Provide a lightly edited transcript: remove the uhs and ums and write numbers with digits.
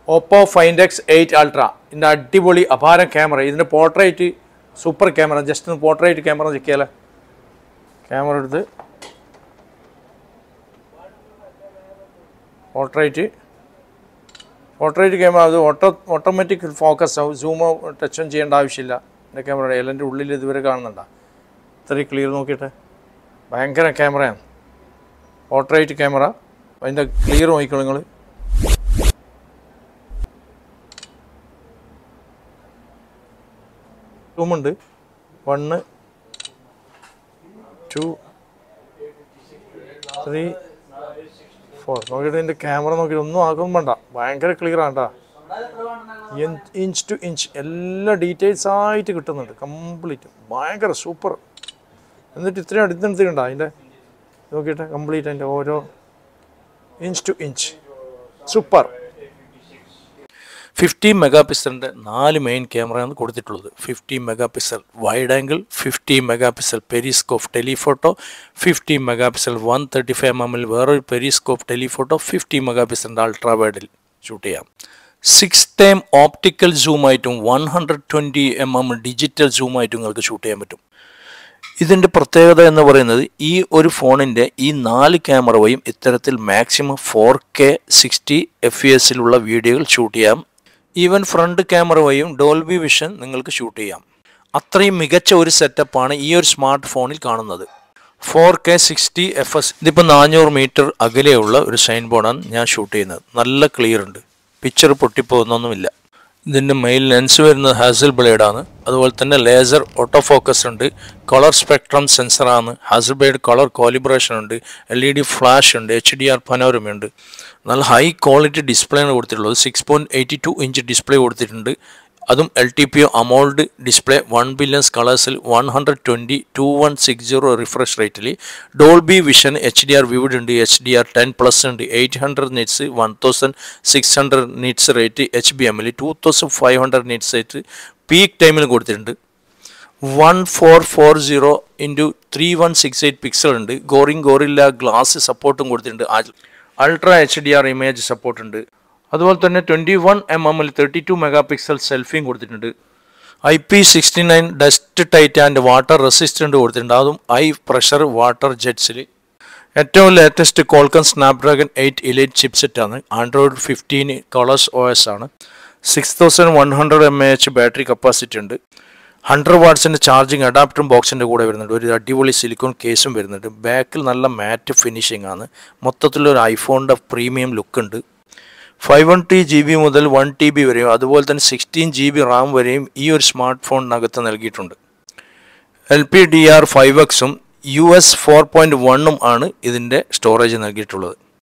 Oppo Find X8 Ultra. In a Diboli apparent camera. In the portrait, super camera, just in portrait camera. Camera portrait camera automatic focus, zoom out, touch and the camera element would lead the very very clear. Banker camera. Portrait camera. Find the clear. Zoom 1, 2, 3, 4. Look at the camera. No, clear. Inch to inch. All details are complete. Super. And the 3 look at complete and inch to inch. Super. 50 megapixel 4 main camera ആണ് കൊടുത്തിട്ടുള്ളത് 50 megapixel wide angle 50 megapixel periscope telephoto 50 megapixel 135 mm വേറൊരു periscope telephoto 50 megapixel ultra wide shoot ചെയ്യാം 6 time optical zoom ആയിട്ടും 120 mm digital zoom ആയിട്ടും നിങ്ങൾക്ക് shoot ചെയ്യാൻ പറ്റും ഇതിന്റെ പ്രത്യേകത എന്ന് പറയുന്നത് ഈ ഒരു ഫോണിന്റെ ഈ 4 ക്യാമറ വയും ഇത്തരത്തിൽ മാക്സിമം 4K 60 fps ലുള്ള വീഡിയോകൾ ഷൂട്ട് ചെയ്യാം Even front camera vayum Dolby Vision ningalku shoot cheyyam. അത്രയും മികച്ച ഒരു സെറ്റപ്പ് ആണ് ഈ ഒരു സ്മാർട്ട് ഫോണിൽ കാണുന്നത് 4K 60 fps ഇതിപ്പോൾ 400 മീറ്റർ അകലെയുള്ള ഒരു സൈൻ ബോർഡാണ് ഞാൻ ഷൂട്ട് ചെയ്യുന്നത് നല്ല ക്ലിയർ ഉണ്ട് പിക്ചർ പൊട്ടിപ്പോകുന്നൊന്നുമില്ല ഇതിന്റെ മെയിൻ ലെൻസ് വരുന്നത് ഹാസൽബ്ലേഡ് ആണ് അതുപോലെ തന്നെ ലേസർ ഓട്ടോ ഫോക്കസ് ഉണ്ട് കളർ സ്പെക്ട്രം സെൻസർ ആണ് ഹാസൽബ്ലേഡ് കളർ കാലിബ്രേഷൻ ഉണ്ട് LED ഫ്ലാഷ് ഉണ്ട് HDR പനോരമ ഉണ്ട് നല്ല ഹൈ ക്വാളിറ്റി ഡിസ്പ്ലേ ആണ് കൊടുത്തിട്ടുള്ളത് 6.82 ഇഞ്ച് ഡിസ്പ്ലേ കൊടുത്തിട്ടുണ്ട് അതും LTPO AMOLED ഡിസ്പ്ലേ 1 ബില്യൺ കളേഴ്സിൽ 120 2160 റിഫ്രഷ് റേറ്റിൽ ഡോൾബി വിഷൻ HDR വിവിഡ് ഉണ്ട് HDR 10+ ഉണ്ട് 800 nits 1600 nits റേറ്റ് HBM ൽ 2500 nits റേറ്റ് പീക്ക് ടൈമിൽ കൊടുത്തിട്ടുണ്ട് 1440 into 3168 പിക്സൽ ഉണ്ട് ഗോറില്ല ഗ്ലാസ് സപ്പോർട്ടും കൊടുത്തിട്ടുണ്ട് അൾട്രാ HDR ഇമേജ് സപ്പോർട്ട് ഉണ്ട് അതുപോലെ തന്നെ 21 mm 32 മെഗാപിക്സൽ സെൽഫിയും കൊടുത്തിട്ടുണ്ട് IP69 dust tight and water resistant കൊടുത്തിട്ടുണ്ട് അതും ഹൈ പ്രഷർ വാട്ടർ ജെറ്റ്സിൽ ഏറ്റവും latest Qualcomm Snapdragon 8 Elite chipset ആണ് Android 15 കളേഴ്സ് OS ആണ് 6100 mAh ബാറ്ററി കപ്പാസിറ്റി ഉണ്ട് 100 വാട്ട്സിന്റെ ചാർജിങ് അഡാപ്റ്ററും ബോക്സിന്റെ കൂടെ വരുന്നുണ്ട് ഒരു അടിപൊളി സിലിക്കോൺ കേസും വരുന്നുണ്ട് ബാക്കിൽ നല്ല മാറ്റ് ഫിനിഷിംഗ് ആണ് മൊത്തത്തിൽ ഒരു ഐഫോണിന്റെ പ്രീമിയം ലുക്ക് ഉണ്ട് 512GB മുതൽ 1TB വരെയും അതുപോലെ തന്നെ 16GB RAM വരെയും ഈ ഒരു സ്മാർട്ട് ഫോണിനകത്ത് നൽകിയിട്ടുണ്ട് LPDR5X ഉം US 4.1 ഉം ആണ് ഇതിന്റെ സ്റ്റോറേജ് നൽകിയിട്ടുള്ളത്